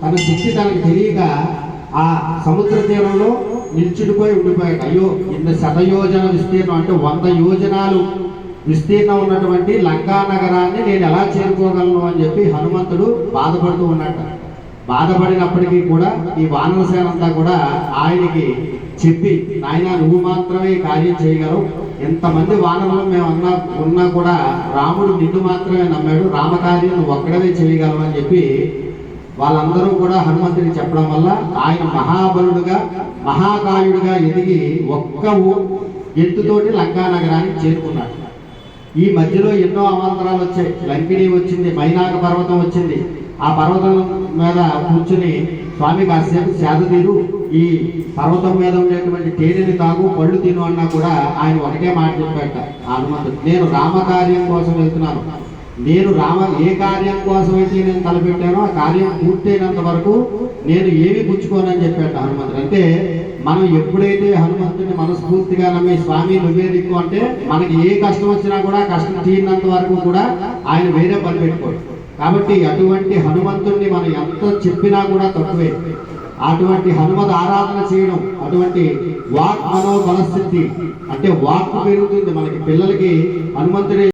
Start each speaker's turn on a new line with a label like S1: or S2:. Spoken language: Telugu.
S1: తన శక్తి తనకు తెలియక ఆ సముద్ర తీరంలో నిల్చుడిపోయి ఉండిపోయాడు. అయ్యో, ఇంత శతయోజన విస్తీర్ణం అంటే 100 యోజనాలు విస్తీర్ణం ఉన్నటువంటి లంకా నగరాన్ని నేను ఎలా చేరుకోగలను అని చెప్పి హనుమంతుడు బాధపడుతూ ఉన్నట్ట. బాధపడినప్పటికీ కూడా ఈ వానరసేన అంతా కూడా ఆయనకి చెప్పి, నాయన నువ్వు మాత్రమే కార్యం చేయగలవు, ఎంతమంది వానరులు మేము ఉన్నా కూడా రాముడు నిన్ను మాత్రమే నమ్మాడు, రామకార్యం నువ్వు ఒక్కడవే చేయగలవు అని చెప్పి వాళ్ళందరూ కూడా హనుమంతుడికి చెప్పడం వల్ల ఆయన మహాబలుడుగా మహాకాయుడుగా ఎదిగి ఒక్క ఎత్తుతోటి లంకా నగరానికి చేరుకున్నాడు. ఈ మధ్యలో ఎన్నో అవాంతరాలు వచ్చాయి. లంకిని వచ్చింది, మైనాక పర్వతం వచ్చింది. ఆ పర్వతం మీద కూర్చుని స్వామి కాసేపు సేద తీరు, ఈ పర్వతం మీద ఉండేటువంటి తేనెని తాగు, పళ్ళు తిను అన్నా కూడా ఆయన ఒకటే మాట చెప్పాట హనుమంతుడు, నేను రామకార్యం కోసం వెళ్తున్నాను, నేను ఏ కార్యం కోసం అయితే నేను తలపెట్టానో ఆ కార్యం పూర్తయినంత వరకు నేను ఏమి పుచ్చుకోనని చెప్పాట హనుమంతుడు. అంటే మనం ఎప్పుడైతే హనుమంతుడిని మనస్ఫూర్తిగా నమ్మి స్వామి నువ్వే దిక్కు అంటే మనకి ఏ కష్టం వచ్చినా కూడా కష్టం తీరినంత వరకు కూడా ఆయన వేరే పని పెట్టుకోడు. కాబట్టి అటువంటి హనుమంతుడిని మనం ఎంత చెప్పినా కూడా తక్కువే. అటువంటి హనుమద్ ఆరాధన చేయడం, అటువంటి వాక్ మనోబలస్థితి అంటే వాక్ పెరుగుతుంది మనకి పిల్లలకి. హనుమంతుడి